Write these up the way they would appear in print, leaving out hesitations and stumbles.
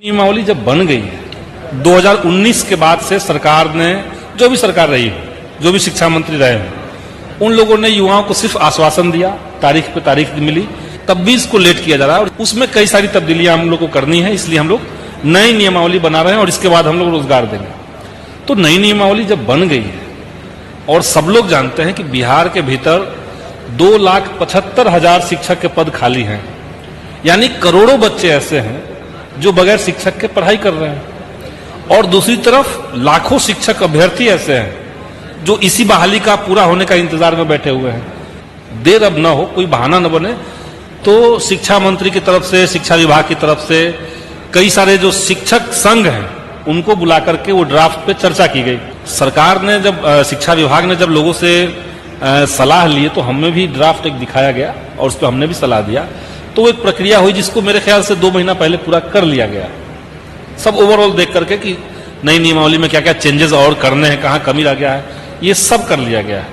नियमावली जब बन गई है 2019 के बाद से सरकार ने, जो भी सरकार रही है, जो भी शिक्षा मंत्री रहे हैं, उन लोगों ने युवाओं को सिर्फ आश्वासन दिया, तारीख पे तारीख मिली, तब भी इसको लेट किया जा रहा है और उसमें कई सारी तब्दीलियां हम लोग को करनी है। इसलिए हम लोग नई नियमावली बना रहे हैं और इसके बाद हम लोग रोजगार देंगे। तो नई नियमावली जब बन गई है और सब लोग जानते हैं कि बिहार के भीतर 2,75,000 शिक्षक के पद खाली हैं, यानी करोड़ों बच्चे ऐसे हैं जो बगैर शिक्षक के पढ़ाई कर रहे हैं और दूसरी तरफ लाखों शिक्षक अभ्यर्थी ऐसे हैं जो इसी बहाली का पूरा होने का इंतजार में बैठे हुए हैं। देर अब न हो, कोई बहाना न बने। तो शिक्षा मंत्री की तरफ से, शिक्षा विभाग की तरफ से कई सारे जो शिक्षक संघ हैं उनको बुला करके वो ड्राफ्ट पे चर्चा की गई। सरकार ने जब, शिक्षा विभाग ने जब लोगों से सलाह लिए तो हमें भी ड्राफ्ट एक दिखाया गया और उस पर हमने भी सलाह दिया। तो एक प्रक्रिया हुई जिसको मेरे ख्याल से 2 महीना पहले पूरा कर लिया गया, सब ओवरऑल देख करके कि नई नियमावली में क्या क्या चेंजेस और करने हैं, कहाँ कमी रह गया है, ये सब कर लिया गया है।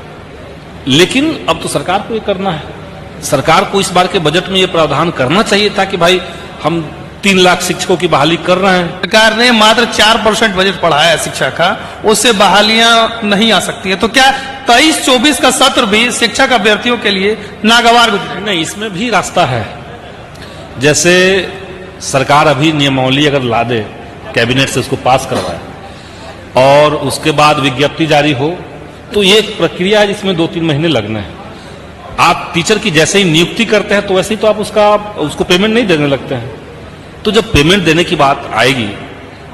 लेकिन अब तो सरकार को ये करना है। सरकार को इस बार के बजट में ये प्रावधान करना चाहिए था कि भाई हम 3 लाख शिक्षकों की बहाली कर रहे हैं। सरकार ने मात्र 4% बजट बढ़ाया है शिक्षा का, उससे बहालियां नहीं आ सकती है। तो क्या 23-24 का सत्र भी शिक्षक अभ्यर्थियों के लिए नागवार गुजरे? नहीं, इसमें भी रास्ता है। जैसे सरकार अभी नियमावली अगर ला दे, कैबिनेट से उसको पास करवाए और उसके बाद विज्ञप्ति जारी हो, तो ये एक प्रक्रिया है जिसमें 2-3 महीने लगने हैं। आप टीचर की जैसे ही नियुक्ति करते हैं तो वैसे ही तो आप उसको पेमेंट नहीं देने लगते हैं। तो जब पेमेंट देने की बात आएगी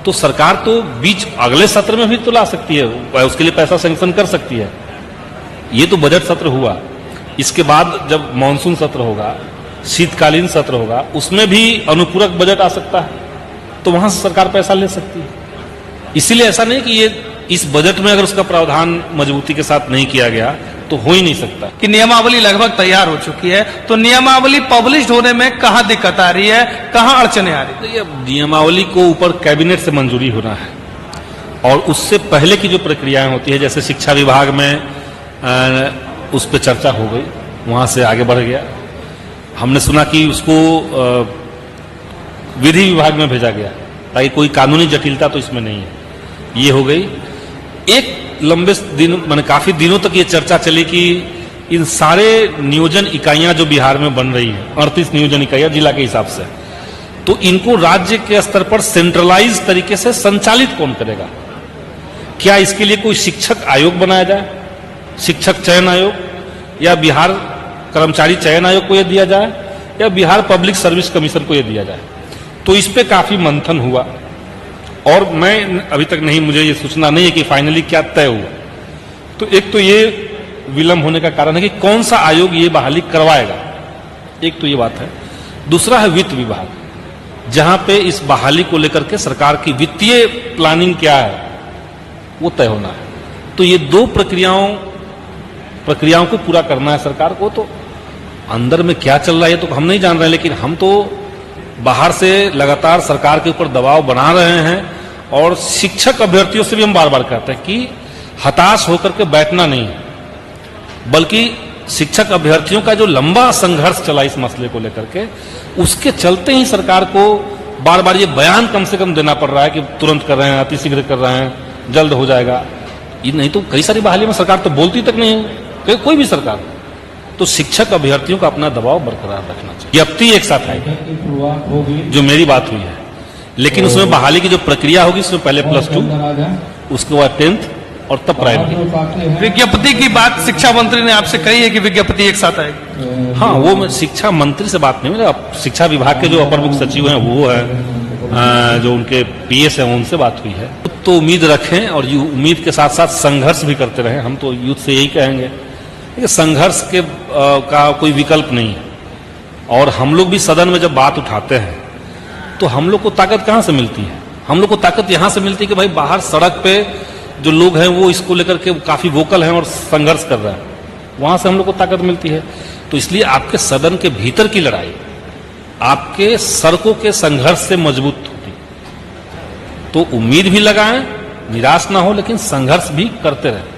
तो सरकार तो बीच अगले सत्र में भी तो ला सकती है, उसके लिए पैसा सैंक्शन कर सकती है। ये तो बजट सत्र हुआ, इसके बाद जब मानसून सत्र होगा, शीतकालीन सत्र होगा, उसमें भी अनुपूरक बजट आ सकता है, तो वहां से सरकार पैसा ले सकती है। इसीलिए ऐसा नहीं कि ये इस बजट में अगर उसका प्रावधान मजबूती के साथ नहीं किया गया तो हो ही नहीं सकता। कि नियमावली लगभग तैयार हो चुकी है, तो नियमावली पब्लिश होने में कहां दिक्कत आ रही है, कहां अड़चने आ रही है? ये नियमावली को ऊपर कैबिनेट से मंजूरी होना है और उससे पहले की जो प्रक्रियाएं होती है, जैसे शिक्षा विभाग में उस पर चर्चा हो गई, वहां से आगे बढ़ गया। हमने सुना कि उसको विधि विभाग में भेजा गया ताकि कोई कानूनी जटिलता तो इसमें नहीं है। ये हो गई। एक लंबे दिन, मैंने काफी दिनों तक ये चर्चा चली कि इन सारे नियोजन इकाइयां जो बिहार में बन रही है, 38 नियोजन इकाइयां जिला के हिसाब से, तो इनको राज्य के स्तर पर सेंट्रलाइज तरीके से संचालित कौन करेगा? क्या इसके लिए कोई शिक्षक आयोग बनाया जाए, शिक्षक चयन आयोग, या बिहार कर्मचारी चयन आयोग को यह दिया जाए, या बिहार पब्लिक सर्विस कमीशन को यह दिया जाए? तो इस पे काफी मंथन हुआ और मैं अभी तक नहीं, मुझे ये सूचना नहीं है कि फाइनली क्या तय हुआ। तो एक तो ये विलंब होने का कारण है कि कौन सा आयोग ये बहाली करवाएगा, एक तो ये बात है। दूसरा है वित्त विभाग, जहां पे इस बहाली को लेकर के सरकार की वित्तीय प्लानिंग क्या है वो तय होना है। तो ये 2 प्रक्रियाओं को पूरा करना है सरकार को। तो अंदर में क्या चल रहा है तो हम नहीं जान रहे, लेकिन हम तो बाहर से लगातार सरकार के ऊपर दबाव बना रहे हैं और शिक्षक अभ्यर्थियों से भी हम बार बार कहते हैं कि हताश होकर के बैठना नहीं है, बल्कि शिक्षक अभ्यर्थियों का जो लंबा संघर्ष चला इस मसले को लेकर के, उसके चलते ही सरकार को बार बार ये बयान कम से कम देना पड़ रहा है कि तुरंत कर रहे हैं, अतिशीघ्र कर रहे हैं, जल्द हो जाएगा। ये नहीं तो कई सारी बहाली में सरकार तो बोलती तक नहीं है, कोई भी सरकार। तो शिक्षक अभ्यर्थियों का अपना दबाव बरकरार रखना चाहिए। विज्ञप्ति एक साथ आएगी जो मेरी बात हुई है, लेकिन उसमें बहाली की जो प्रक्रिया होगी उसमें पहले +2, उसके बाद 10th और तब प्राइमरी। विज्ञप्ति की बात शिक्षा मंत्री ने आपसे कही है कि विज्ञप्ति एक साथ आएगी? हाँ, वो मैं शिक्षा मंत्री से बात नहीं, मेरा शिक्षा विभाग के जो अपर मुख्य सचिव हैं वो है, जो उनके PS हैं उनसे बात हुई है। तो उम्मीद रखें और उम्मीद के साथ साथ संघर्ष भी करते रहें। हम तो यूथ से यही कहेंगे कि संघर्ष का कोई विकल्प नहीं है। और हम लोग भी सदन में जब बात उठाते हैं तो हम लोग को ताकत कहाँ से मिलती है? हम लोग को ताकत यहाँ से मिलती है कि भाई बाहर सड़क पे जो लोग हैं वो इसको लेकर के काफी वोकल हैं और संघर्ष कर रहे हैं, वहां से हम लोग को ताकत मिलती है। तो इसलिए आपके सदन के भीतर की लड़ाई आपके सड़कों के संघर्ष से मजबूत होती है। तो उम्मीद भी लगाएं, निराश ना हो, लेकिन संघर्ष भी करते रहें।